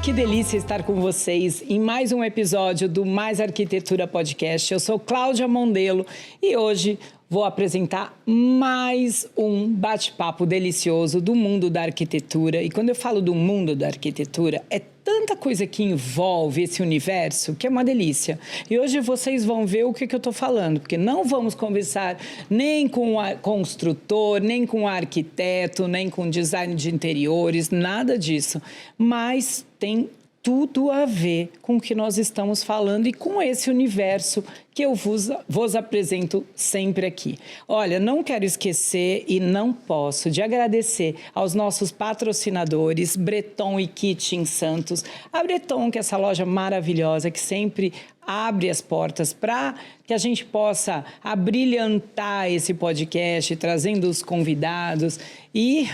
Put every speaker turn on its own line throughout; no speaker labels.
que delícia estar com vocês em mais um episódio do Mais Arquitetura Podcast. Eu sou Cláudia Mondelo e hoje vou apresentar mais um bate-papo delicioso do mundo da arquitetura. E quando eu falo do mundo da arquitetura, é tanta coisa que envolve esse universo que é uma delícia. E hoje vocês vão ver o que eu estou falando, porque não vamos conversar nem com o construtor, nem com o arquiteto, nem com design de interiores, nada disso. Mas tem tudo a ver com o que nós estamos falando e com esse universo que eu vos apresento sempre aqui. Olha, não quero esquecer e não posso de agradecer aos nossos patrocinadores, Breton e Kitchen Santos. A Breton, que é essa loja maravilhosa que sempre abre as portas para que a gente possa abrilhantar esse podcast, trazendo os convidados. E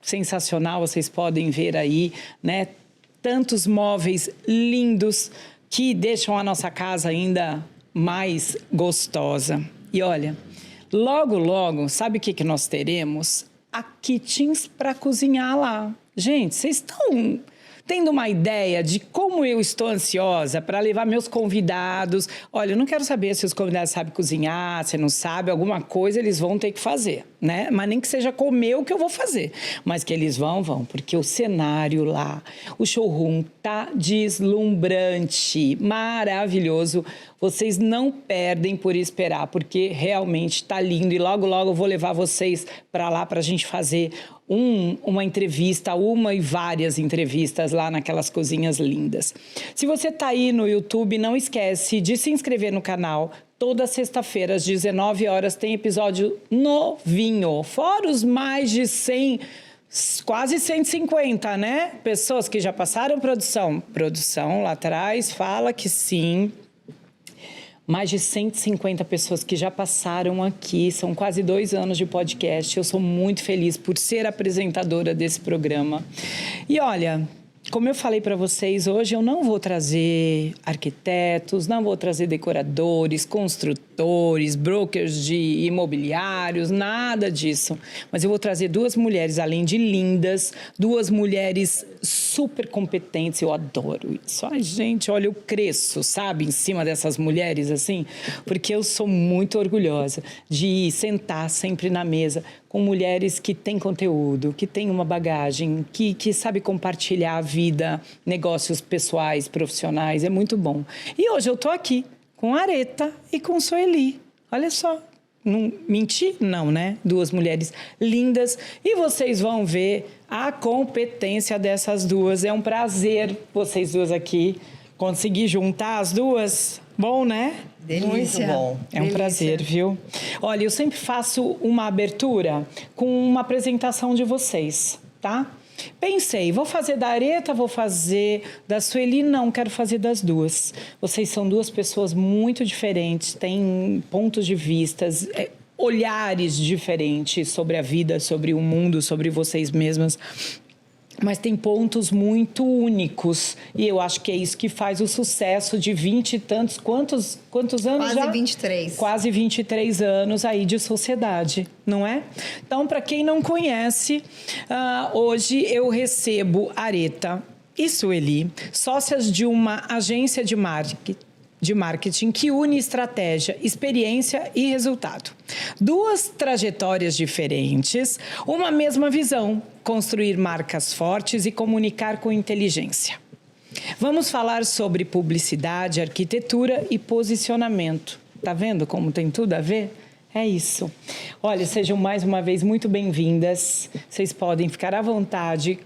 sensacional, vocês podem ver aí, né? Tantos móveis lindos que deixam a nossa casa ainda mais gostosa. E olha, logo, logo, sabe o que nós teremos? A kitchens para cozinhar lá. Gente, vocês estão tendo uma ideia de como eu estou ansiosa para levar meus convidados? Olha, eu não quero saber se os convidados sabem cozinhar, se não sabem, alguma coisa eles vão ter que fazer, né? Mas nem que seja comer o que eu vou fazer, mas que eles vão, porque o cenário lá, o showroom tá deslumbrante, maravilhoso. Vocês não perdem por esperar, porque realmente tá lindo e logo, logo eu vou levar vocês para lá para a gente fazer uma entrevista, uma e várias entrevistas lá naquelas cozinhas lindas. Se você está aí no YouTube, não esquece de se inscrever no canal. Toda sexta-feira, às 19 horas, tem episódio novinho. Fora os mais de 100, quase 150, né? Pessoas que já passaram produção. Produção lá atrás fala que sim. Mais de 150 pessoas que já passaram aqui, são quase 2 anos de podcast. Eu sou muito feliz por ser apresentadora desse programa. E olha, como eu falei para vocês, hoje eu não vou trazer arquitetos, não vou trazer decoradores, construtores, brokers de imobiliários, nada disso. Mas eu vou trazer 2 mulheres, além de lindas, 2 mulheres super competentes. Eu adoro isso. Ai, gente, olha, eu cresço, sabe, em cima dessas mulheres, assim, porque eu sou muito orgulhosa de sentar sempre na mesa com mulheres que têm conteúdo, que têm uma bagagem, que sabe compartilhar a vida, negócios pessoais, profissionais, é muito bom. E hoje eu estou aqui com a Areta e com Sueli. Olha só, não menti? Não, né? 2 mulheres lindas e vocês vão ver a competência dessas 2. É um prazer vocês 2 aqui, conseguir juntar as 2. Bom, né?
Delícia. Muito bom.
É um prazer, viu? Olha, eu sempre faço uma abertura com uma apresentação de vocês, tá? Pensei, vou fazer da Areta, vou fazer da Sueli, não, quero fazer das 2. Vocês são 2 pessoas muito diferentes, têm pontos de vista, olhares diferentes sobre a vida, sobre o mundo, sobre vocês mesmas. Mas tem pontos muito únicos e eu acho que é isso que faz o sucesso de 20 e tantos, quantos anos
Quase
já?
Quase 23.
Quase 23 anos aí de sociedade, não é? Então, para quem não conhece, hoje eu recebo Areta e Sueli, sócias de uma agência de marketing que une estratégia, experiência e resultado. 2 trajetórias diferentes, uma mesma visão: construir marcas fortes e comunicar com inteligência. Vamos falar sobre publicidade, arquitetura e posicionamento. Tá vendo como tem tudo a ver? É isso. Olha, sejam mais uma vez muito bem-vindas. Vocês podem ficar à vontade,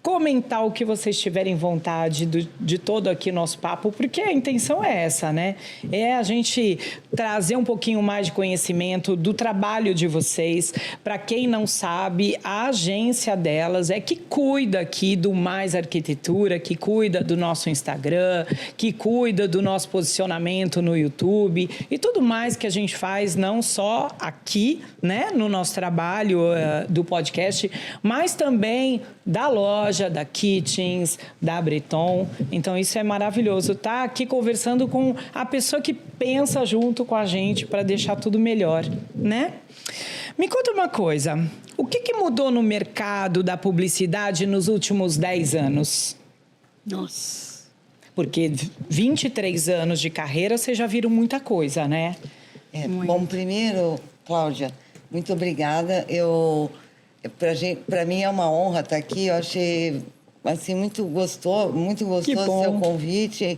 comentar o que vocês tiverem vontade de todo aqui nosso papo, porque a intenção é essa, né? É a gente trazer um pouquinho mais de conhecimento do trabalho de vocês. Para quem não sabe, a agência delas é que cuida aqui do Mais Arquitetura, que cuida do nosso Instagram, que cuida do nosso posicionamento no YouTube e tudo mais que a gente faz, não só aqui, né, no nosso trabalho do podcast, mas também da loja, da Kitchens, da Breton. Então, isso é maravilhoso. Tá aqui conversando com a pessoa que pensa junto com a gente para deixar tudo melhor, né? Me conta uma coisa. O que mudou no mercado da publicidade nos últimos 10 anos?
Nossa.
Porque 23 anos de carreira, vocês já viram muita coisa, né?
Bom, primeiro, Cláudia, muito obrigada. Para mim é uma honra estar aqui. Eu achei assim muito gostoso o seu convite.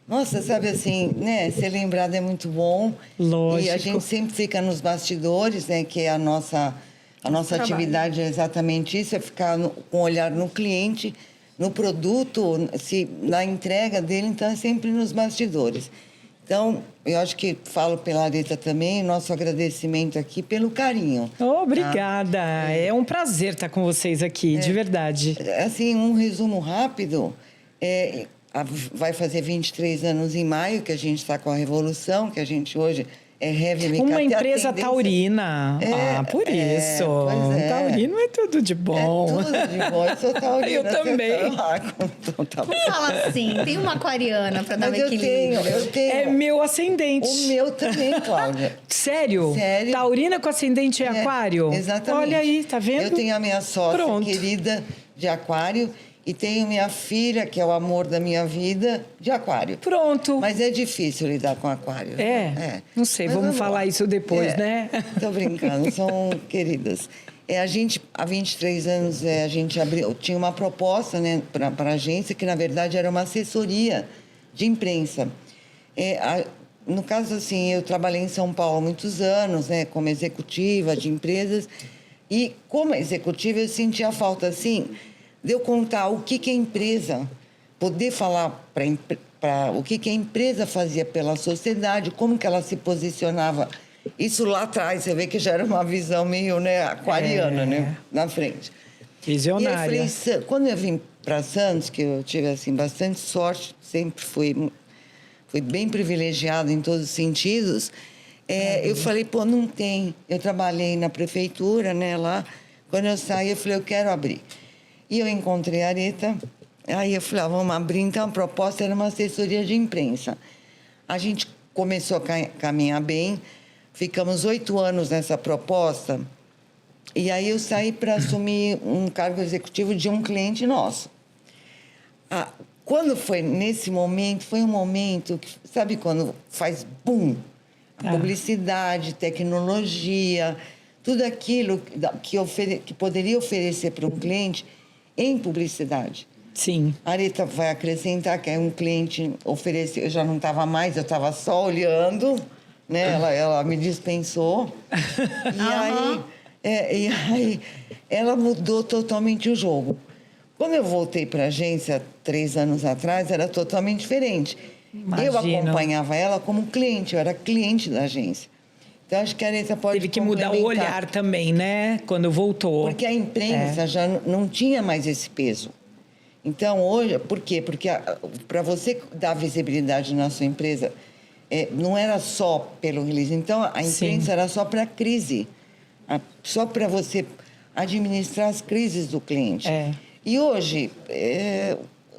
Nossa, sabe assim, né? Ser lembrado é muito bom.
Lógico.
E a gente sempre fica nos bastidores, né? Que é a nossa atividade é exatamente isso, é ficar com o olhar no cliente, no produto, na entrega dele, então é sempre nos bastidores. Então, eu acho que falo pela Aretha também, nosso agradecimento aqui pelo carinho.
Obrigada. Tá? É um prazer estar com vocês aqui, de verdade.
Assim, um resumo rápido. Vai fazer 23 anos em maio que a gente está com a Revolução, que a gente hoje é heavy makeup.
Uma empresa taurina. Por isso. Taurino é tudo de bom.
É tudo de bom. Eu sou taurina.
Eu também.
Não fala assim, tem uma aquariana para dar um equilíbrio.
Eu tenho.
É meu ascendente.
O meu também, Cláudia.
Sério?
Sério.
Taurina com ascendente em aquário?
Exatamente.
Olha aí, tá vendo?
Eu tenho a minha sócia querida de aquário. E tenho minha filha, que é o amor da minha vida, de aquário.
Pronto.
Mas é difícil lidar com aquário.
Não sei, vamos falar isso depois, né?
Tô brincando, são queridas. A gente, há 23 anos, a gente tinha uma proposta, né, para a agência, que na verdade era uma assessoria de imprensa. No caso, assim, eu trabalhei em São Paulo há muitos anos, né, como executiva de empresas. E como executiva, eu sentia falta, assim, de eu contar o que a empresa, poder falar para o que a empresa fazia pela sociedade, como que ela se posicionava. Isso lá atrás, você vê que já era uma visão meio, né, aquariana, né, na frente.
Visionária.
E aí, quando eu vim para Santos, que eu tive assim, bastante sorte, sempre fui bem privilegiada em todos os sentidos, eu falei, não tem. Eu trabalhei na prefeitura, né, lá. Quando eu saí, eu falei, eu quero abrir. E eu encontrei a Aretha, aí eu falei, vamos abrir. Então, a proposta era uma assessoria de imprensa. A gente começou a caminhar bem, ficamos 8 anos nessa proposta, e aí eu saí para assumir um cargo executivo de um cliente nosso. Quando foi nesse momento, foi um momento que, sabe quando faz boom? A publicidade, tecnologia, tudo aquilo que poderia oferecer para um cliente em publicidade.
Sim.
A Aretha vai acrescentar que um cliente ofereceu, eu já não estava mais, eu estava só olhando, né? Ela me dispensou. E aí ela mudou totalmente o jogo. Quando eu voltei para a agência 3 anos atrás, era totalmente diferente.
Imagino.
Eu acompanhava ela como cliente, eu era cliente da agência. Então, acho que a Aretha pode
Teve que mudar o olhar também, né? Quando voltou.
Porque a imprensa já não tinha mais esse peso. Então, hoje... Por quê? Porque para você dar visibilidade na sua empresa, não era só pelo release. Então, a imprensa era só para a crise. Só para você administrar as crises do cliente. E hoje,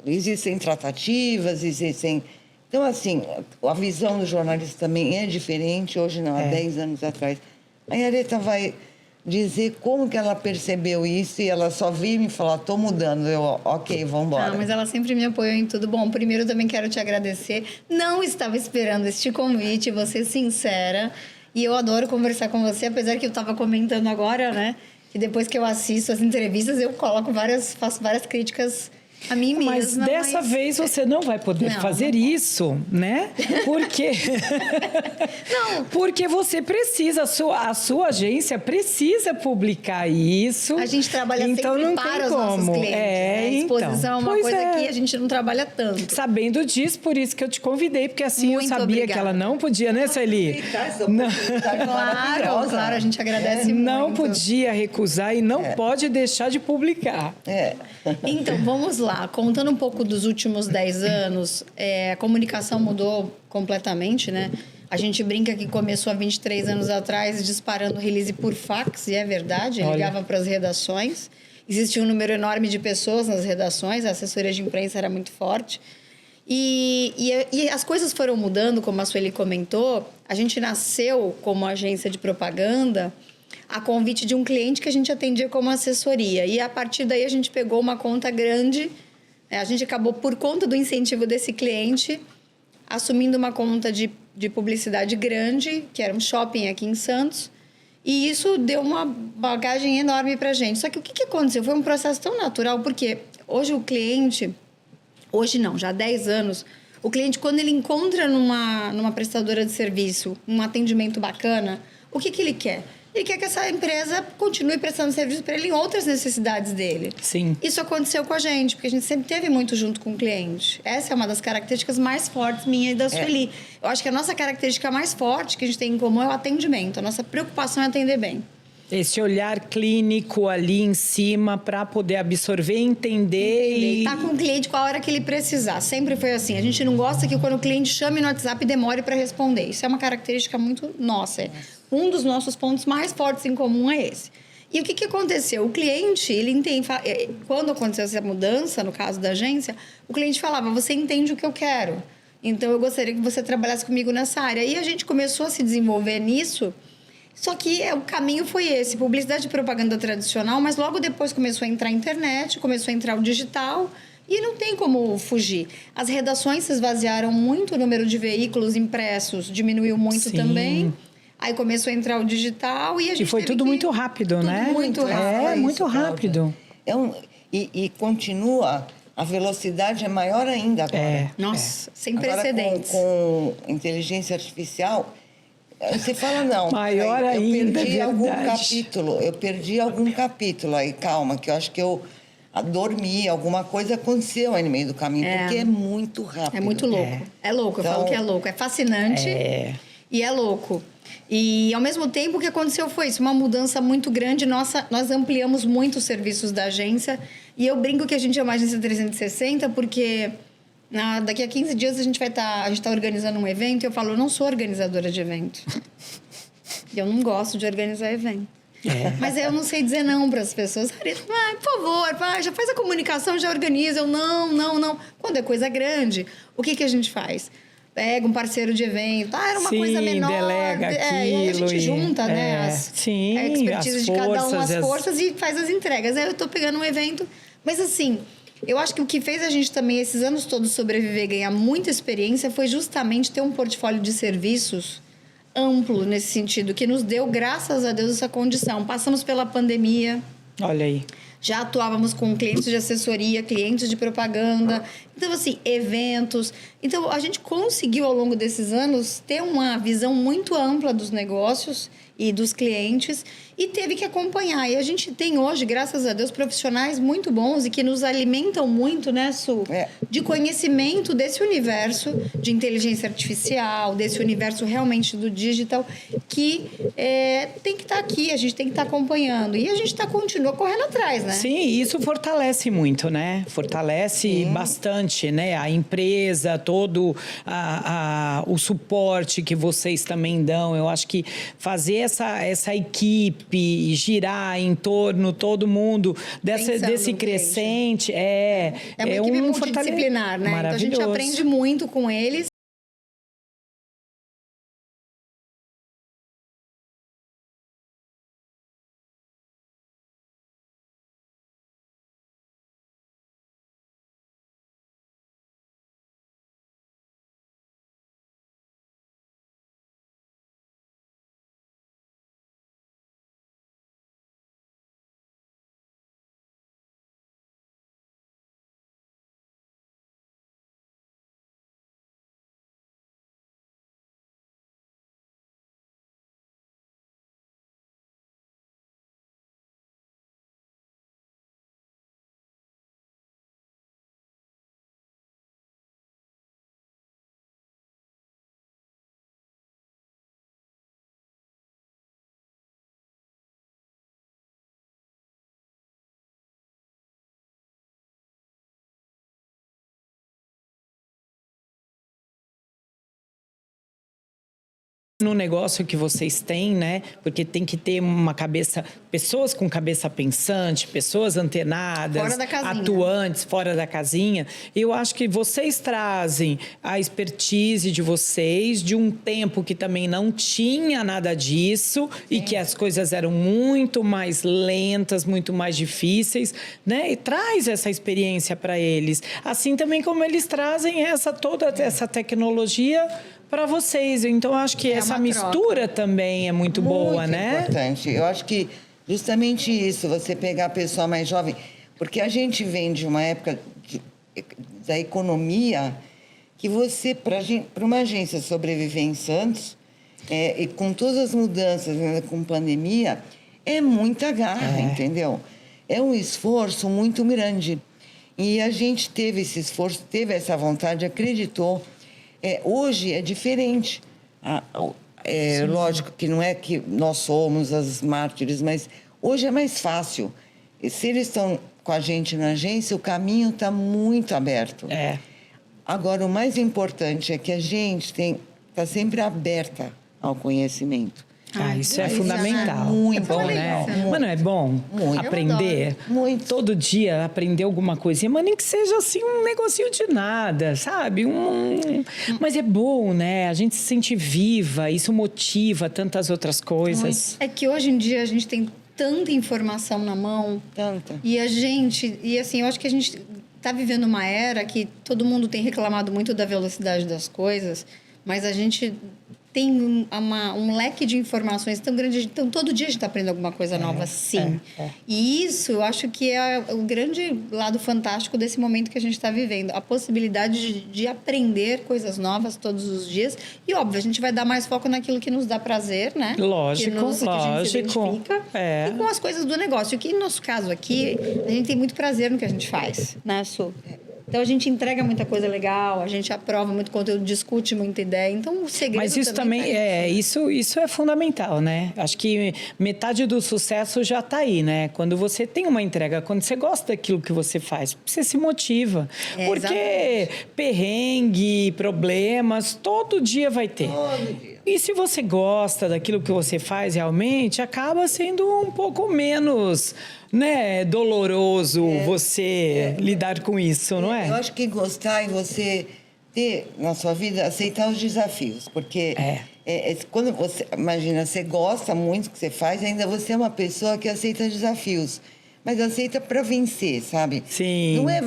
existem tratativas, existem... Então, assim, a visão do jornalista também é diferente, hoje não, há 10 anos atrás. A Aretha vai dizer como que ela percebeu isso e ela só veio me falar, estou mudando. Eu, ok, vamos embora.
Mas ela sempre me apoiou em tudo. Bom, primeiro também quero te agradecer. Não estava esperando este convite, vou ser sincera. E eu adoro conversar com você, apesar que eu estava comentando agora, né? Que depois que eu assisto as entrevistas, eu faço várias críticas a mim mesma.
Mas dessa vez você não vai poder fazer isso, né? Porque porque você precisa, a sua agência precisa publicar isso.
A gente trabalha
então
sempre
não
para
tem
os
como.
nossos clientes. Né? A exposição é uma coisa que a gente não trabalha tanto.
Sabendo disso, por isso que eu te convidei, porque assim
Muito
eu sabia
obrigada.
que ela não podia, né, Sueli?
Claro, a gente agradece muito.
Não podia recusar e não pode deixar de publicar.
Então, vamos lá. Contando um pouco dos últimos 10 anos, a comunicação mudou completamente, né? A gente brinca que começou há 23 anos atrás disparando release por fax, e é verdade, ligava para as redações. Existia um número enorme de pessoas nas redações, a assessoria de imprensa era muito forte. E as coisas foram mudando, como a Sueli comentou. A gente nasceu como agência de propaganda a convite de um cliente que a gente atendia como assessoria. E, a partir daí, a gente pegou uma conta grande A gente acabou, por conta do incentivo desse cliente, assumindo uma conta de publicidade grande, que era um shopping aqui em Santos. E isso deu uma bagagem enorme para a gente. Só que o que aconteceu? Foi um processo tão natural, porque hoje o cliente... Hoje não, já há 10 anos... O cliente, quando ele encontra numa prestadora de serviço um atendimento bacana, o que ele quer? Ele quer que essa empresa continue prestando serviço para ele em outras necessidades dele.
Sim.
Isso aconteceu com a gente, porque a gente sempre teve muito junto com o cliente. Essa é uma das características mais fortes minha e da Sueli. Eu acho que a nossa característica mais forte que a gente tem em comum é o atendimento. A nossa preocupação é atender bem.
Esse olhar clínico ali em cima para poder absorver, entender e...
Tá com o cliente com a hora que ele precisar. Sempre foi assim. A gente não gosta que quando o cliente chame no WhatsApp demore para responder. Isso é uma característica muito nossa. Um dos nossos pontos mais fortes em comum é esse. E o que aconteceu? O cliente, ele entende... Quando aconteceu essa mudança, no caso da agência, o cliente falava, você entende o que eu quero. Então, eu gostaria que você trabalhasse comigo nessa área. E a gente começou a se desenvolver nisso... Só que o caminho foi esse, publicidade e propaganda tradicional, mas logo depois começou a entrar a internet, começou a entrar o digital e não tem como fugir. As redações se esvaziaram muito, o número de veículos impressos diminuiu muito também. Aí começou a entrar o digital e a gente
foi tudo muito rápido, né?
Muito rápido.
É, muito rápido.
E continua, a velocidade é maior ainda agora.
Nossa, sem
agora,
precedentes.
Com inteligência artificial... Você fala, não.
Maior ainda,
eu perdi algum capítulo aí, calma, que eu acho que eu dormi, alguma coisa aconteceu aí no meio do caminho, porque é muito rápido.
É muito louco. É louco, então, eu falo que é louco. É fascinante e é louco. E, ao mesmo tempo, o que aconteceu foi isso, uma mudança muito grande. Nós ampliamos muito os serviços da agência. E eu brinco que a gente é uma agência 360, porque... daqui a 15 dias a gente tá organizando um evento e eu falo, eu não sou organizadora de evento. Eu não gosto de organizar evento. Mas eu não sei dizer não para as pessoas. Por favor, já faz a comunicação, já organiza. Eu, não. Quando é coisa grande, o que a gente faz? Pega um parceiro de evento. Era uma coisa menor.
Delega aquilo.
E aí a gente junta, né? A expertise de cada um, as forças e faz as entregas. Aí eu tô pegando um evento. Mas assim... Eu acho que o que fez a gente também, esses anos todos, sobreviver e ganhar muita experiência foi justamente ter um portfólio de serviços amplo nesse sentido, que nos deu, graças a Deus, essa condição. Passamos pela pandemia.
Olha aí.
Já atuávamos com clientes de assessoria, clientes de propaganda. Então, assim, eventos. Então, a gente conseguiu, ao longo desses anos, ter uma visão muito ampla dos negócios e dos clientes e teve que acompanhar. E a gente tem hoje, graças a Deus, profissionais muito bons e que nos alimentam muito, né, Su? De conhecimento desse universo de inteligência artificial, desse universo realmente do digital, que tem que estar aqui, a gente tem que estar acompanhando. E a gente continua correndo atrás, né?
Sim, isso fortalece muito, né? Fortalece bastante, né? A empresa, todo o suporte que vocês também dão. Eu acho que fazer essa equipe girar em torno, todo mundo, desse crescente,
é uma equipe multidisciplinar, né? Então a gente aprende muito com eles.
no negócio que vocês têm, né? Porque tem que ter uma cabeça, pessoas com cabeça pensante, pessoas antenadas,
fora da casinha,
atuantes, fora da casinha. Eu acho que vocês trazem a expertise de vocês de um tempo que também não tinha nada disso e que as coisas eram muito mais lentas, muito mais difíceis, né? E traz essa experiência para eles. Assim também como eles trazem toda essa tecnologia para vocês. Então, eu acho que essa mistura também é muito boa, né?
Muito importante. Eu acho que justamente isso, você pegar a pessoa mais jovem, porque a gente vem de uma época da economia que você, para uma agência sobreviver em Santos, e com todas as mudanças, né, com pandemia, é muita garra, entendeu? É um esforço muito grande. E a gente teve esse esforço, teve essa vontade, acreditou. Hoje é diferente. Lógico que não é que nós somos as mártires, mas hoje é mais fácil. E se eles estão com a gente na agência, o caminho está muito aberto. Agora, o mais importante é que a gente está sempre aberta ao conhecimento.
Isso é fundamental.
Muito
bom, né?
Muito.
Mas não é bom aprender?
Muito.
Todo dia aprender alguma coisinha, mas nem que seja assim um negocinho de nada, sabe? Mas é bom, né? A gente se sente viva, isso motiva tantas outras coisas.
É que hoje em dia a gente tem tanta informação na mão.
Tanta.
E assim, eu acho que a gente está vivendo uma era que todo mundo tem reclamado muito da velocidade das coisas, mas a gente tem um leque de informações tão grande. Então, todo dia a gente está aprendendo alguma coisa nova, sim. E isso, eu acho que é o grande lado fantástico desse momento que a gente está vivendo. A possibilidade de aprender coisas novas todos os dias. E, óbvio, a gente vai dar mais foco naquilo que nos dá prazer, né?
Lógico,
que a gente se identifica.
E
com as coisas do negócio. Que, no nosso caso aqui, a gente tem muito prazer no que a gente faz, né, Su? Então, a gente entrega muita coisa legal, a gente aprova muito conteúdo, discute muita ideia. Então, o segredo
Mas isso também isso é fundamental, né? Acho que metade do sucesso já está aí, né? Quando você tem uma entrega, quando você gosta daquilo que você faz, você se motiva. Porque
exatamente.
Perrengue, problemas, todo dia vai ter.
Todo dia.
E se você gosta daquilo que você faz realmente, acaba sendo um pouco menos, né, doloroso você lidar com isso, não é?
Eu acho que gostar e você ter na sua vida, aceitar os desafios. Porque quando você, imagina, você gosta muito do que você faz, ainda você é uma pessoa que aceita desafios. Mas aceita para vencer, sabe?
Sim.
Não é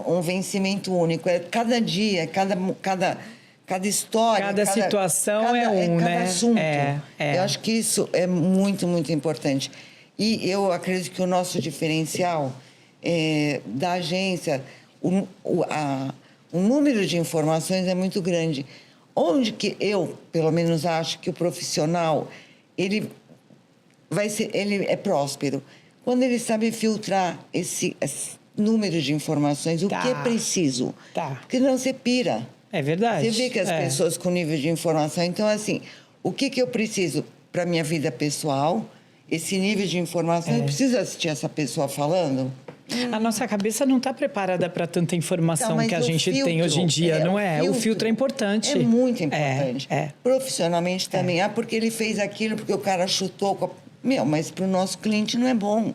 um vencimento único, é cada dia, cada história.
Cada situação
cada assunto.
É.
Eu acho que isso é muito, muito importante. E eu acredito que o nosso diferencial da agência, o número de informações é muito grande. Onde que eu, pelo menos, acho que o profissional, ele é próspero. Quando ele sabe filtrar esse número de informações, o que é preciso. Porque não você pira.
É verdade.
Você vê que as pessoas com nível de informação... Então, assim, o que eu preciso para a minha vida pessoal, esse nível de informação, eu preciso assistir essa pessoa falando?
A nossa cabeça não está preparada para tanta informação que a gente tem hoje em dia, não é? O filtro é importante.
É muito importante. Profissionalmente também. Porque ele fez aquilo, porque o cara chutou... mas para o nosso cliente não é bom.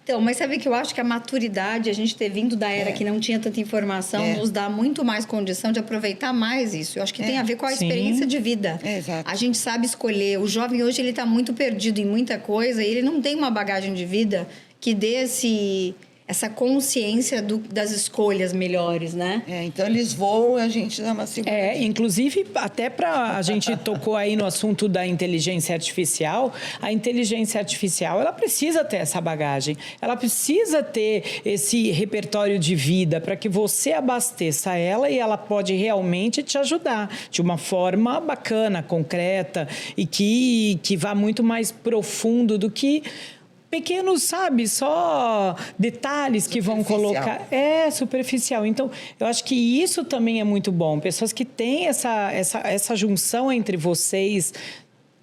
Então, mas sabe que eu acho que a maturidade, a gente ter vindo da era que não tinha tanta informação, nos dá muito mais condição de aproveitar mais isso. Eu acho que tem a ver com a experiência de vida.
Exato.
A gente sabe escolher. O jovem hoje, ele está muito perdido em muita coisa e ele não tem uma bagagem de vida que dê essa consciência das escolhas melhores, né?
Então, eles voam e a gente dá uma segunda.
Inclusive, até a gente tocou aí no assunto da inteligência artificial. A inteligência artificial, ela precisa ter essa bagagem. Ela precisa ter esse repertório de vida para que você abasteça ela e ela pode realmente te ajudar de uma forma bacana, concreta e que vá muito mais profundo do que... pequenos, sabe? Só detalhes que vão colocar. Superficial. Então, eu acho que isso também é muito bom. Pessoas que têm essa junção entre vocês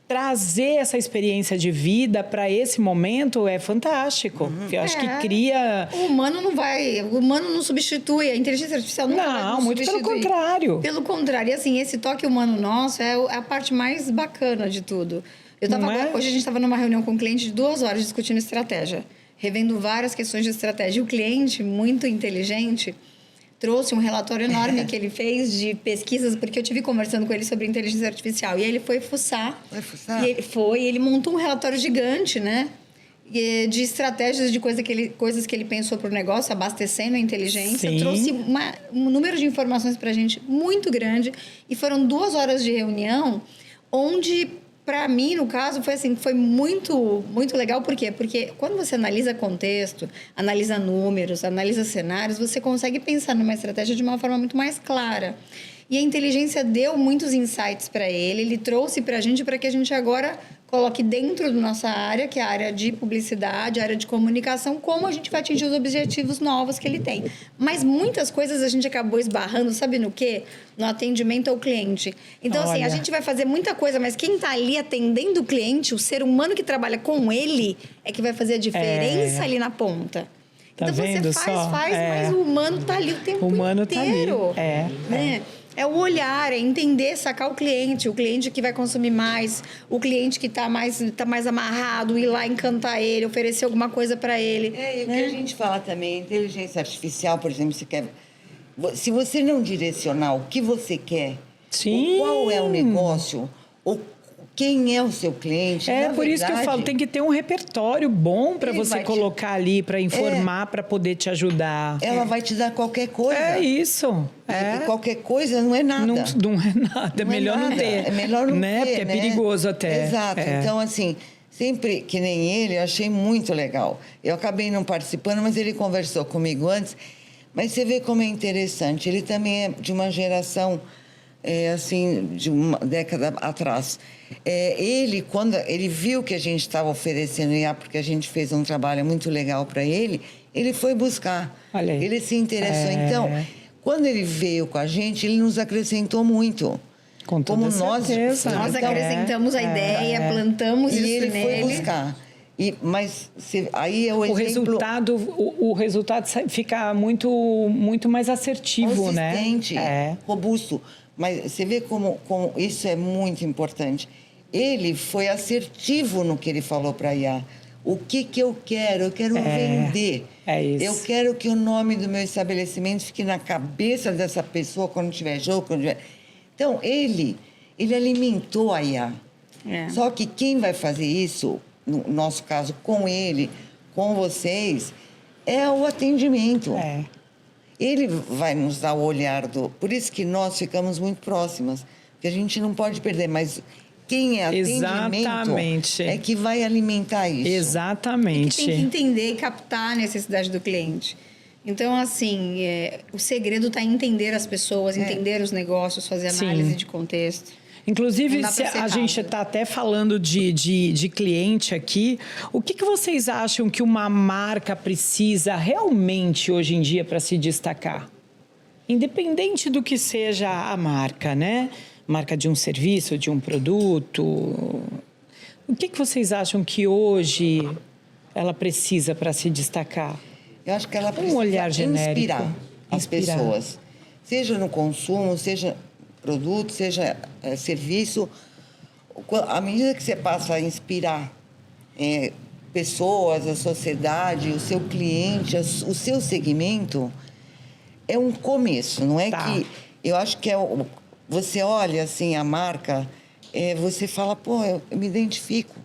trazer essa experiência de vida para esse momento é fantástico. Eu acho que cria...
O humano não substitui, a inteligência artificial nunca vai nos
muito pelo
substituir.
contrário.
Pelo contrário, e assim, esse toque humano nosso é a parte mais bacana de tudo. Hoje a gente estava numa reunião com um cliente de 2 horas discutindo estratégia, revendo várias questões de estratégia. E o cliente, muito inteligente, trouxe um relatório enorme que ele fez de pesquisas, porque eu tive conversando com ele sobre inteligência artificial. E aí ele foi fuçar. E ele montou um relatório gigante, né? De estratégias de coisas que ele pensou para o negócio, abastecendo a inteligência.
Sim.
Trouxe um número de informações para a gente muito grande. E foram 2 horas de reunião, onde... Para mim, no caso, foi muito, muito legal. Por quê? Porque quando você analisa contexto, analisa números, analisa cenários, você consegue pensar numa estratégia de uma forma muito mais clara. E a inteligência deu muitos insights para ele trouxe para a gente para que a gente agora coloque dentro da nossa área, que é a área de publicidade, a área de comunicação, como a gente vai atingir os objetivos novos que ele tem. Mas muitas coisas a gente acabou esbarrando, sabe no quê? No atendimento ao cliente. Então, assim, a gente vai fazer muita coisa, mas quem está ali atendendo o cliente, o ser humano que trabalha com ele, é que vai fazer a diferença ali na ponta.
Tá
então,
vendo
você mas o humano está ali o tempo inteiro.
Tá ali.
Né? É o olhar, é entender, sacar o cliente que vai consumir mais, o cliente que tá mais amarrado, ir lá encantar ele, oferecer alguma coisa para ele.
E o que a gente fala também, inteligência artificial, por exemplo, se você não direcionar o que você quer,
Sim.
qual é o negócio, ou quem é o seu cliente.
Por isso que eu falo, tem que ter um repertório bom para você colocar ali, para informar, para poder te ajudar.
Ela vai te dar qualquer coisa.
É isso.
E qualquer coisa não é nada.
Não é nada, é melhor não ter.
É melhor não ter,
Porque é perigoso até.
Exato. Então, assim, sempre que nem ele, eu achei muito legal. Eu acabei não participando, mas ele conversou comigo antes. Mas você vê como é interessante. Ele também é de uma geração... assim, de uma década atrás. Quando ele viu que a gente estava oferecendo IA, porque a gente fez um trabalho muito legal para ele foi buscar.
Olha aí.
Ele se interessou. Então, quando ele veio com a gente, ele nos acrescentou muito.
Com toda certeza.
Nós acrescentamos a ideia, plantamos isso nele.
E ele foi buscar. Mas aí é o exemplo...
O resultado fica muito, muito mais assertivo,
consistente,
né?
Robusto. Mas você vê como isso é muito importante. Ele foi assertivo no que ele falou para a IA. O que eu quero? Eu quero vender.
É isso.
Eu quero que o nome do meu estabelecimento fique na cabeça dessa pessoa quando tiver jogo. Então, ele alimentou a IA. Só que quem vai fazer isso, no nosso caso, com ele, com vocês, é o atendimento. Ele vai nos dar o olhar do... Por isso que nós ficamos muito próximas. Porque a gente não pode perder, mas quem é atendimento é que vai alimentar isso.
Exatamente.
E que tem que entender e captar a necessidade do cliente. Então, assim, o segredo está em entender as pessoas, entender os negócios, fazer análise de contexto.
Inclusive, se a gente está até falando de cliente aqui, o que vocês acham que uma marca precisa realmente hoje em dia para se destacar? Independente do que seja a marca, né? Marca de um serviço, de um produto. O que vocês acham que hoje ela precisa para se destacar?
Eu acho que ela precisa inspirar as pessoas. Seja no consumo, seja... produto, seja serviço, à medida que você passa a inspirar pessoas, a sociedade, o seu cliente, o seu segmento, é um começo, não é que... Eu acho que você olha assim a marca, você fala, pô, eu me identifico,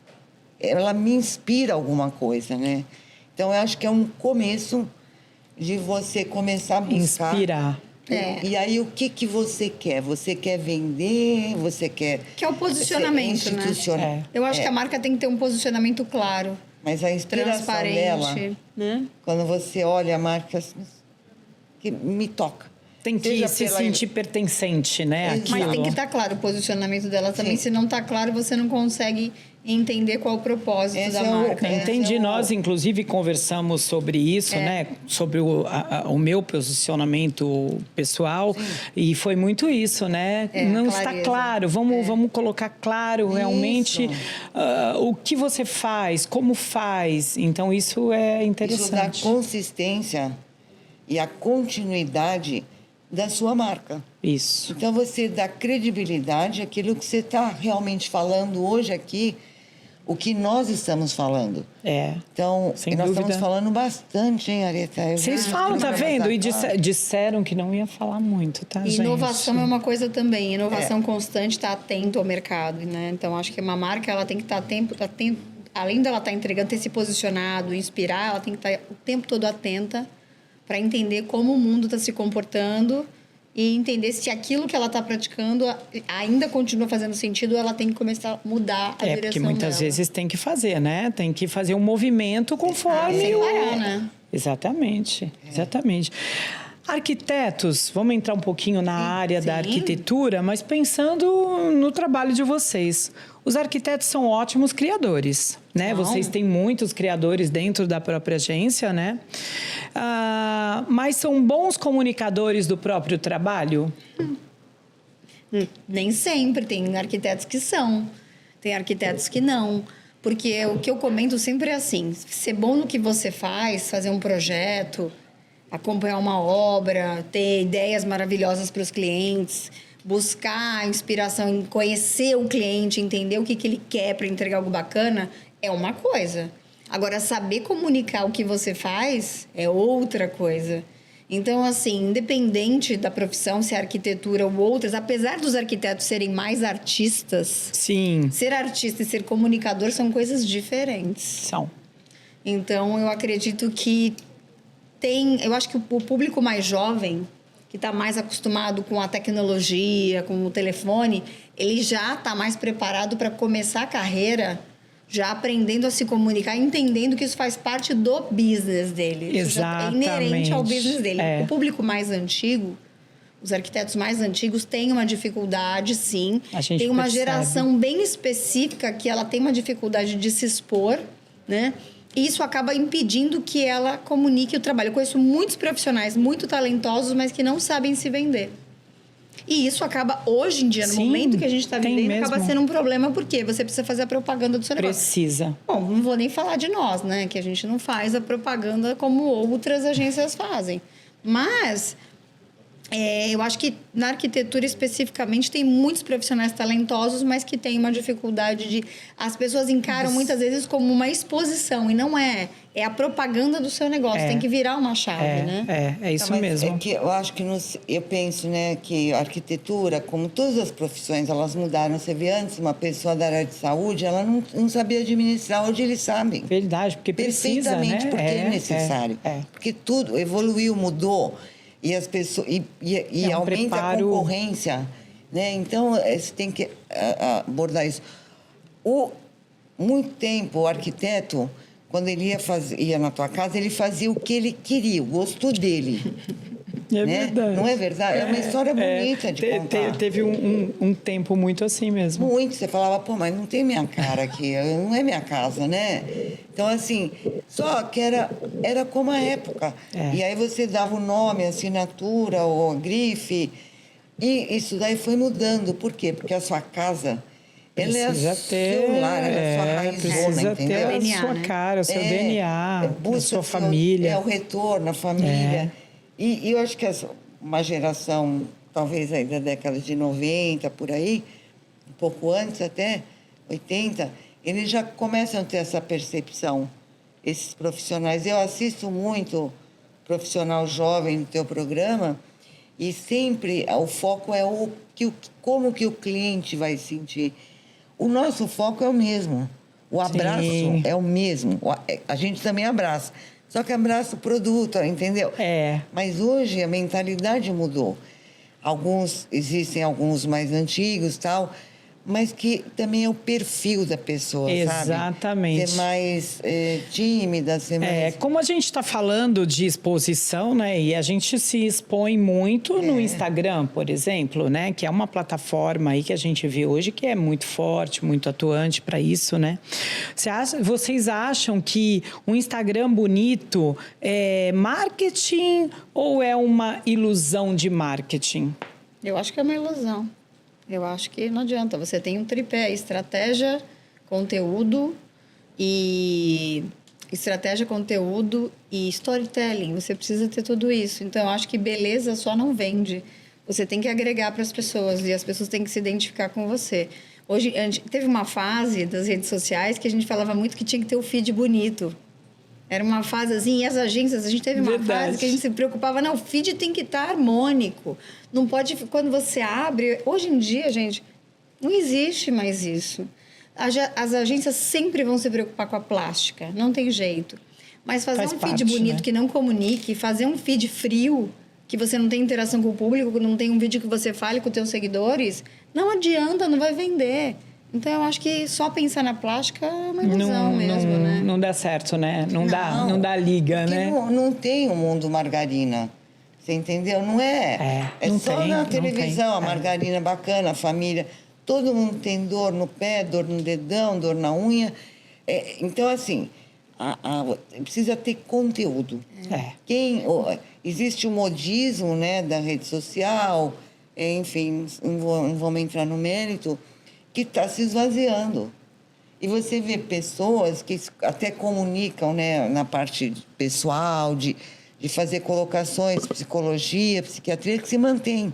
ela me inspira alguma coisa, né? Então, eu acho que é um começo de você começar a buscar...
Inspirar.
E aí, o que você quer? Você quer vender? Você quer...
Que é o posicionamento, né? Eu acho que a marca tem que ter um posicionamento claro.
Mas a inspiração dela,
né?
Quando você olha a marca, que me toca.
Tem que
Seja
se
pela-
sentir pertencente, né?
Exato.
Mas
àquilo.
tem que estar claro o posicionamento dela também.
Sim.
Se não está claro, você não consegue entender qual o propósito
Esse
da
é o-
marca.
é,
Entendi.
Esse é o-
Nós, inclusive, conversamos sobre isso, né? Sobre o meu posicionamento pessoal. E foi muito isso, né?
É,
Não
clareza.
está claro. Vamos colocar claro realmente o que você faz, como faz. Então, isso é
Isso dá
interessante.
consistência e a continuidade da sua marca.
Isso.
Então, você dá credibilidade àquilo que você está realmente falando hoje aqui, o que nós estamos falando.
É.
Então,
Sem
nós
dúvida.
estamos falando bastante, hein, Areta? Eu
Vocês
já-
falam, tá
já
vendo? E
claro.
disseram que não ia falar muito, tá,
E
gente?
inovação é uma coisa também. Inovação constante, está atento ao mercado, né? Então, acho que uma marca ela tem que estar atento, além dela estar entregando, ter se posicionado, inspirar, ela tem que estar o tempo todo atenta para entender como o mundo está se comportando e entender se aquilo que ela está praticando ainda continua fazendo sentido ou ela tem que começar a mudar a
É,
direção
porque muitas
dela.
vezes tem que fazer, né? Tem que fazer um movimento conforme
sem
o...
parar, né?
Exatamente, exatamente. Arquitetos, vamos entrar um pouquinho na área da
sim.
arquitetura, mas pensando no trabalho de vocês. Os arquitetos são ótimos criadores, né?
São.
Vocês têm muitos criadores dentro da própria agência, né? Mas são bons comunicadores do próprio trabalho?
Nem sempre. Tem arquitetos que são, tem arquitetos que não. Porque o que eu comento sempre é assim: ser bom no que você faz, fazer um projeto, acompanhar uma obra, ter ideias maravilhosas para os clientes, buscar inspiração em conhecer o cliente, entender o que ele quer para entregar algo bacana, é uma coisa. Agora, saber comunicar o que você faz é outra coisa. Então, assim, independente da profissão, se é arquitetura ou outras, apesar dos arquitetos serem mais artistas,
Sim,
ser artista e ser comunicador são coisas diferentes.
são.
Então, eu acredito que eu acho que o público mais jovem, que está mais acostumado com a tecnologia, com o telefone, ele já está mais preparado para começar a carreira, já aprendendo a se comunicar, entendendo que isso faz parte do business dele. Isso já é inerente ao business dele.
É.
O público mais antigo, os arquitetos mais antigos têm uma dificuldade, sim.
A gente
tem uma
percebe.
geração bem específica que ela tem uma dificuldade de se expor, né? E isso acaba impedindo que ela comunique o trabalho. Eu conheço muitos profissionais muito talentosos, mas que não sabem se vender. E isso acaba, hoje em dia, no
Sim,
momento que a gente está
tem
vivendo,
mesmo.
acaba sendo um problema, porque você precisa fazer a propaganda do seu negócio.
Precisa.
Bom, não vou nem falar de nós, né? Que a gente não faz a propaganda como outras agências fazem. Mas eu acho que na arquitetura especificamente tem muitos profissionais talentosos, mas que têm uma dificuldade de... As pessoas encaram muitas vezes como uma exposição, e não é. É a propaganda do seu negócio, tem que virar uma chave, né?
É isso
Não, mas
mesmo.
É que eu acho que eu penso, né, que a arquitetura, como todas as profissões, elas mudaram. Você vê antes uma pessoa da área de saúde, ela não sabia administrar, hoje eles sabem.
Verdade, porque precisa,
Perfeitamente,
né?
porque é necessário. Porque tudo evoluiu, mudou e as pessoas e
um
aumenta
preparo...
a concorrência, né? Então você tem que abordar isso. Muito tempo o arquiteto, quando ele ia na tua casa, ele fazia o que ele queria, o gosto dele.
É
né?
verdade.
Não é verdade? É uma história bonita de contar.
Teve um tempo muito assim mesmo.
Muito. Você falava, pô, mas não tem minha cara aqui, não é minha casa, né? Então, assim, só que era como a época. E aí você dava o nome, a assinatura, ou a grife, e isso daí foi mudando. Por quê? Porque a sua casa, ela é
Precisa
seu lar, ela é a sua raizona,
precisa
entendeu?
ter a
DNA,
sua
né?
cara, o seu DNA, a
busca
sua família.
o retorno, a família. E eu acho que uma geração, talvez aí da década de 90, por aí, um pouco antes até, 80, eles já começam a ter essa percepção, esses profissionais. Eu assisto muito profissional jovem no teu programa e sempre o foco é como que o cliente vai sentir. O nosso foco é o mesmo. O abraço é o mesmo. A gente também abraça. Só que abraça o produto, entendeu? Mas hoje a mentalidade mudou. Existem alguns mais antigos, tal, mas que também é o perfil da pessoa,
Exatamente.
sabe? Ser mais tímida, ser mais...
Como a gente está falando de exposição, né? E a gente se expõe muito no Instagram, por exemplo, né? Que é uma plataforma aí que a gente vê hoje que é muito forte, muito atuante para isso, né? Vocês acham que o Instagram bonito é marketing ou é uma ilusão de marketing?
Eu acho que é uma ilusão. Eu acho que não adianta. Você tem um tripé: estratégia, conteúdo e storytelling. Você precisa ter tudo isso. Então, eu acho que beleza só não vende. Você tem que agregar para as pessoas e as pessoas têm que se identificar com você. Hoje, teve uma fase das redes sociais que a gente falava muito que tinha que ter o feed bonito. Era uma fase assim, e as agências, a gente teve uma fase que a gente se preocupava, não, o feed tem que estar harmônico. Não pode, quando você abre... Hoje em dia, gente, não existe mais isso. As agências sempre vão se preocupar com a plástica, não tem jeito. Mas fazer um feed bonito, né? Que não comunique, fazer um feed frio, que você não tem interação com o público, não tem um vídeo que você fale com os seus seguidores, não adianta, não vai vender. Então, eu acho que só pensar na plástica é uma ilusão mesmo, né?
Não dá certo, né? Não dá liga, né?
Não tem o mundo margarina, você entendeu? Não é. É só na televisão, a margarina bacana, a família. Todo mundo tem dor no pé, dor no dedão, dor na unha. Então, assim, precisa ter conteúdo. Existe o modismo, né, da rede social, enfim, não vamos entrar no mérito, que está se esvaziando. E você vê pessoas que até comunicam, né, na parte pessoal, de fazer colocações, psicologia, psiquiatria, que se mantém.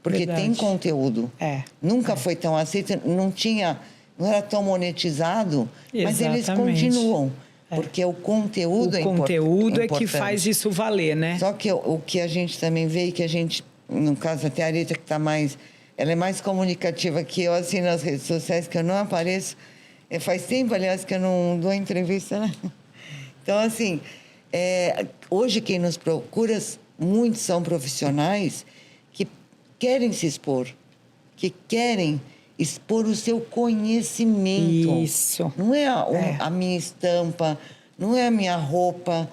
Porque tem conteúdo. Nunca foi tão aceito, não era tão monetizado, mas eles continuam. Porque o conteúdo é importante. O conteúdo
é que faz isso valer, né?
Só que o que a gente também vê, que a gente, no caso até a Areta, que está mais... Ela é mais comunicativa que eu, assim, nas redes sociais, que eu não apareço. Faz tempo, aliás, que eu não dou entrevista, né? Então, assim, hoje quem nos procura, muitos são profissionais que querem se expor, que querem expor o seu conhecimento.
Isso.
Não é a minha estampa, não é a minha roupa.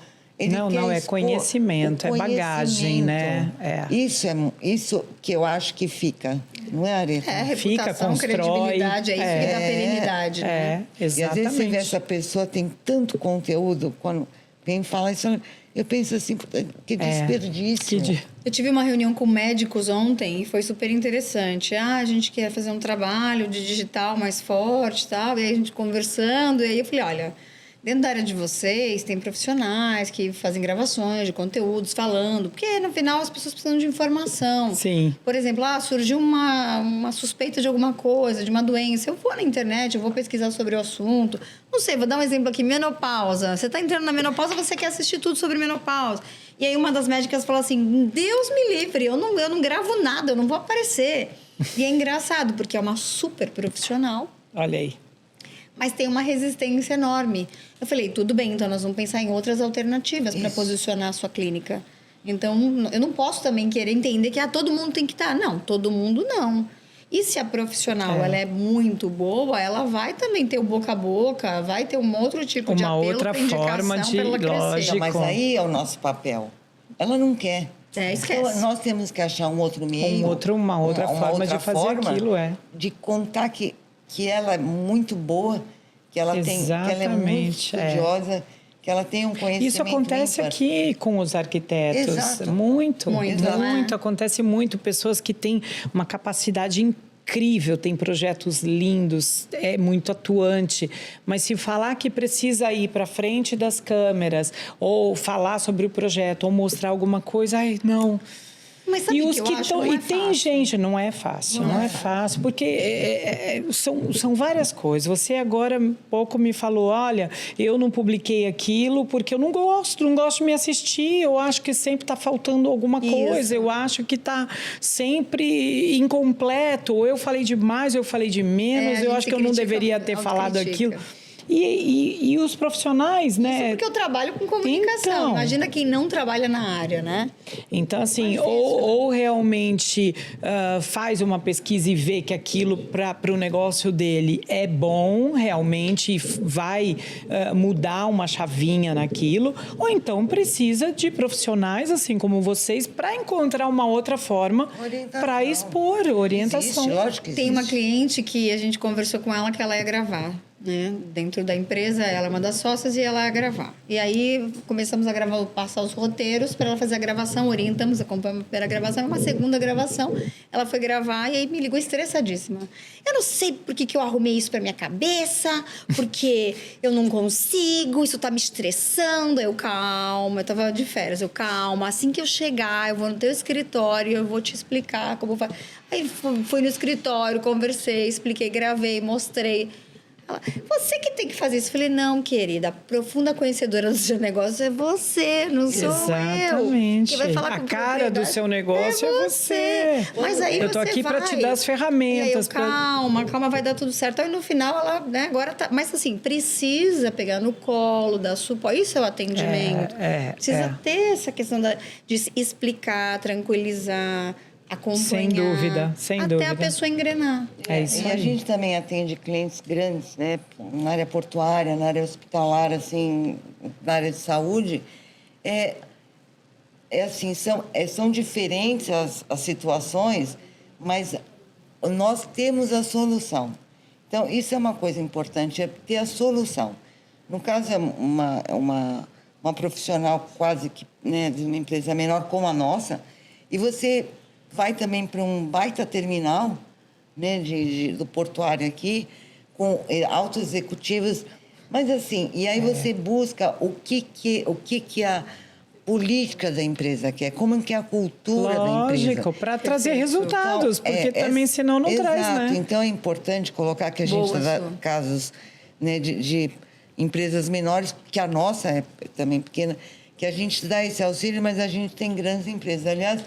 Não, é conhecimento, é bagagem, né?
Isso que eu acho que fica, não é, Areta?
Reputação, credibilidade, é isso que dá perenidade, né?
Exatamente.
E às vezes você vê essa pessoa tem tanto conteúdo, quando vem falar isso, eu penso assim, que desperdício.
Eu tive uma reunião com médicos ontem e foi super interessante. A gente quer fazer um trabalho de digital mais forte e tal, e aí a gente conversando, e aí eu falei, olha... Dentro da área de vocês, tem profissionais que fazem gravações de conteúdos falando, porque no final as pessoas precisam de informação.
Sim.
Por exemplo, surgiu uma suspeita de alguma coisa, de uma doença. Eu vou na internet, eu vou pesquisar sobre o assunto. Não sei, vou dar um exemplo aqui, menopausa. Você está entrando na menopausa, você quer assistir tudo sobre menopausa. E aí uma das médicas falou assim, Deus me livre, eu não gravo nada, eu não vou aparecer. E é engraçado, porque é uma super profissional.
Olha aí.
Mas tem uma resistência enorme. Eu falei, tudo bem, então nós vamos pensar em outras alternativas para posicionar a sua clínica. Então, eu não posso também querer entender que todo mundo tem que estar. Não, todo mundo não. E se a profissional ela é muito boa, ela vai também ter o boca a boca, vai ter um outro tipo de apelo para indicação para ela crescer.
Mas aí é o nosso papel. Ela não quer.
Esquece.
Então, nós temos que achar um outro meio.
Uma outra forma de fazer aquilo,
de contar que ela é muito boa, que ela é muito estudiosa, que ela tem um conhecimento.
Isso acontece aqui com os arquitetos.
Exato.
Muito.
Né?
Acontece muito. Pessoas que têm uma capacidade incrível, têm projetos lindos, é muito atuante. Mas se falar que precisa ir para frente das câmeras, ou falar sobre o projeto, ou mostrar alguma coisa, não...
Mas sabe
e tem gente, não é fácil, porque são várias coisas. Você agora pouco me falou, olha, eu não publiquei aquilo porque eu não gosto de me assistir, eu acho que sempre está faltando alguma coisa, eu acho que está sempre incompleto, ou eu falei de mais, eu falei de menos, eu acho que eu não deveria ter falado aquilo. E os profissionais, né?
Porque eu trabalho com comunicação.
Então,
imagina quem não trabalha na área, né?
Então, assim, ou realmente faz uma pesquisa e vê que aquilo para o negócio dele é bom, realmente vai mudar uma chavinha naquilo, ou então precisa de profissionais, assim como vocês, para encontrar uma outra forma para expor orientação.
Existe, lógico que existe.
Tem uma cliente que a gente conversou com ela que ela ia gravar, né? Dentro da empresa, ela é uma das sócias e ela ia gravar. E aí começamos a gravar, passar os roteiros para ela fazer a gravação, orientamos, acompanhamos a primeira gravação, uma segunda gravação, ela foi gravar e aí me ligou estressadíssima. Eu não sei por que eu arrumei isso para minha cabeça, porque eu não consigo, isso tá me estressando. Eu, calma, eu tava de férias, calma, assim que eu chegar, eu vou no teu escritório, eu vou te explicar como faz. Aí fui no escritório, conversei, expliquei, gravei, mostrei. Ela, você que tem que fazer isso. Eu falei, não, querida, a profunda conhecedora do seu negócio é você, não sou
Exatamente.
eu. Quem vai falar
a
com
cara do seu negócio é você.
Mas aí
eu tô aqui para te dar as
E
ferramentas.
aí calma, vai dar tudo certo. Aí no final ela, né, agora tá... Mas assim, precisa pegar no colo, dar suporte. Isso é o atendimento. Precisa ter essa questão de explicar, tranquilizar, acompanhar.
Sem dúvida, sem
até
dúvida.
a pessoa engrenar.
É isso
E a
aí.
gente também atende clientes grandes, né? Na área portuária, na área hospitalar, assim, na área de saúde. Assim, são diferentes as situações, mas nós temos a solução. Então, isso é uma coisa importante, é ter a solução. No caso, é uma profissional quase que, né, de uma empresa menor como a nossa, e você vai também para um baita terminal, né, do portuário aqui, com altos executivos, mas assim, e aí você busca o que a política da empresa quer, como que é a cultura da empresa.
Lógico, para trazer resultados,
então,
porque também senão não traz, né?
Então é importante colocar que a gente dá casos, né, de empresas menores, que a nossa é também pequena, que a gente dá esse auxílio, mas a gente tem grandes empresas. Aliás,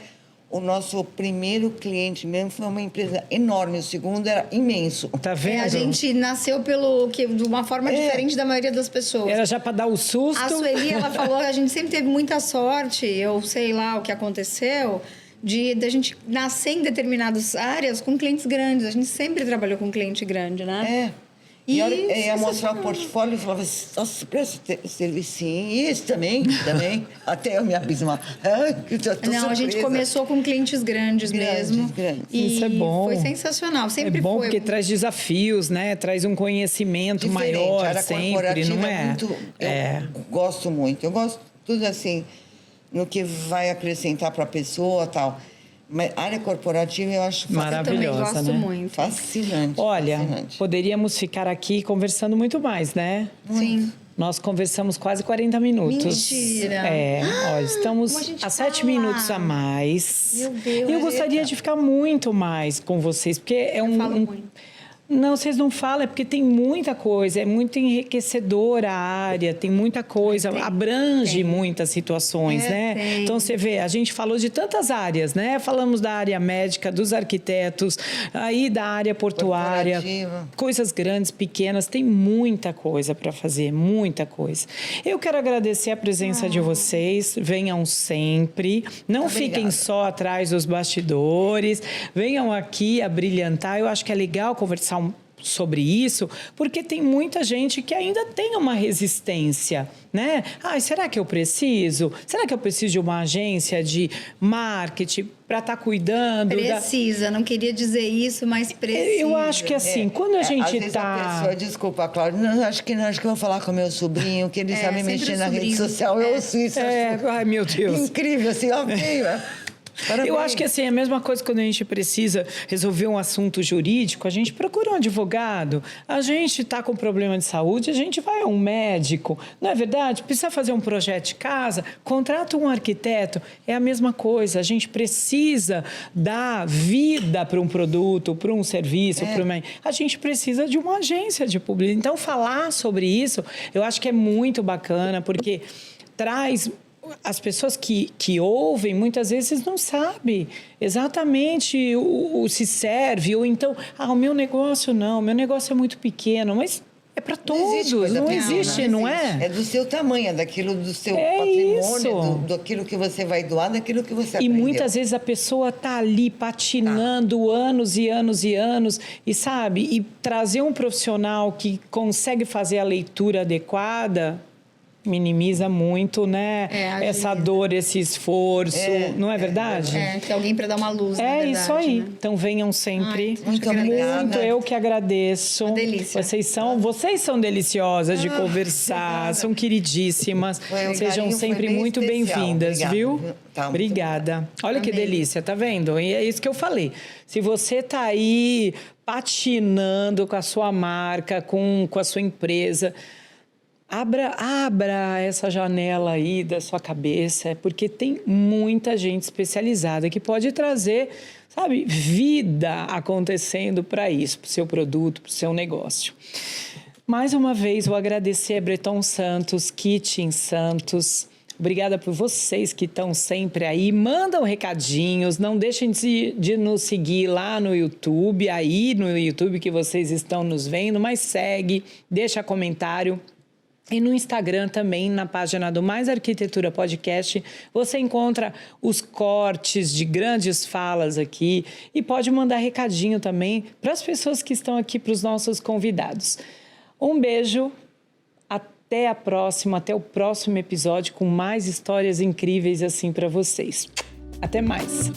o nosso primeiro cliente mesmo foi uma empresa enorme, o segundo era imenso.
Tá vendo?
A gente nasceu de uma forma diferente da maioria das pessoas.
Era já para dar o susto.
A Sueli, ela falou que a gente sempre teve muita sorte, eu sei lá o que aconteceu, de a gente nascer em determinadas áreas com clientes grandes. A gente sempre trabalhou com cliente grande, né?
E a hora que ia mostrar o portfólio, eu falava assim, nossa, presta serviço, sim. Isso também. Até eu me abismar.
Não, a gente começou com clientes grandes mesmo.
Grandes.
E
isso é bom.
foi sensacional. Sempre
é bom
foi.
porque traz desafios, né? Traz um conhecimento
diferente.
maior
A área
sempre, não é?
Muito, eu gosto muito. Eu gosto tudo assim, no que vai acrescentar para a pessoa e tal. Mas a área corporativa eu acho
maravilhosa,
eu também gosto
né?
muito.
Fascinante.
Olha,
fascinante.
Poderíamos ficar aqui conversando muito mais, né?
Sim.
Nós conversamos quase 40 minutos.
Mentira!
Ó, estamos
Como a gente
a 7
fala?
minutos a mais.
Meu Deus.
E eu gostaria de ficar muito mais com vocês, porque é
Eu falo muito.
Não, vocês não falam, é porque tem muita coisa, é muito enriquecedora a área, tem muita coisa, abrange muitas situações, né?
Tem.
Então, você vê, a gente falou de tantas áreas, né? Falamos da área médica, dos arquitetos, aí da área portuária, coisas grandes, pequenas, tem muita coisa para fazer, muita coisa. Eu quero agradecer a presença de vocês, venham sempre, não fiquem só atrás dos bastidores, venham aqui a brilhantar, eu acho que é legal conversar sobre isso, porque tem muita gente que ainda tem uma resistência, né? Será que eu preciso? Será que eu preciso de uma agência de marketing para estar cuidando?
Precisa, não queria dizer isso, mas precisa.
Eu acho que assim, quando a gente
a pessoa, desculpa, Cláudia, não, acho que eu vou falar com meu sobrinho, que ele sabe mexer na rede social, eu ouço isso.
Ai, meu Deus.
Incrível, assim, ok, parabéns.
Eu acho que assim, é a mesma coisa quando a gente precisa resolver um assunto jurídico, a gente procura um advogado, a gente está com problema de saúde, a gente vai a um médico, não é verdade? Precisa fazer um projeto de casa, contrata um arquiteto, é a mesma coisa, a gente precisa dar vida para um produto, para um serviço, a gente precisa de uma agência de publicidade. Então, falar sobre isso, eu acho que é muito bacana, porque traz... As pessoas que ouvem, muitas vezes não sabem exatamente o se serve, ou então, o meu negócio não, meu negócio é muito pequeno, mas É para
Não existe
todos,
coisa
não
pequena,
existe, não é?
É do seu tamanho, é daquilo do seu
É
patrimônio,
isso.
daquilo que você vai doar, daquilo que você
E
aprendeu.
muitas vezes a pessoa tá ali patinando anos e anos e anos, e sabe, e trazer um profissional que consegue fazer a leitura adequada minimiza muito, né? Essa
agiliza.
dor, esse esforço, não é verdade?
Tem alguém para dar uma luz, na
É
verdade,
isso aí.
né?
Então venham sempre.
Ai,
muito obrigada.
Muito, eu que agradeço.
Uma delícia.
Vocês são deliciosas de conversar, são queridíssimas.
Um
Sejam
carinho, foi
sempre
bem
muito
especial.
bem-vindas,
Obrigada,
viu?
viu? Tá, muito
Obrigada. Olha que
Amei.
delícia, tá vendo? E é isso que eu falei. Se você tá aí patinando com a sua marca, com a sua empresa, abra essa janela aí da sua cabeça, porque tem muita gente especializada que pode trazer, sabe, vida acontecendo para isso, para o seu produto, para o seu negócio. Mais uma vez, vou agradecer a Breton Santos, Kitchen Santos. Obrigada por vocês que estão sempre aí. Mandam recadinhos, não deixem de nos seguir lá no YouTube, aí no YouTube que vocês estão nos vendo, mas segue, deixa comentário. E no Instagram também, na página do Mais Arquitetura Podcast, você encontra os cortes de grandes falas aqui e pode mandar recadinho também para as pessoas que estão aqui, para os nossos convidados. Um beijo, até a próxima, até o próximo episódio com mais histórias incríveis assim para vocês. Até mais!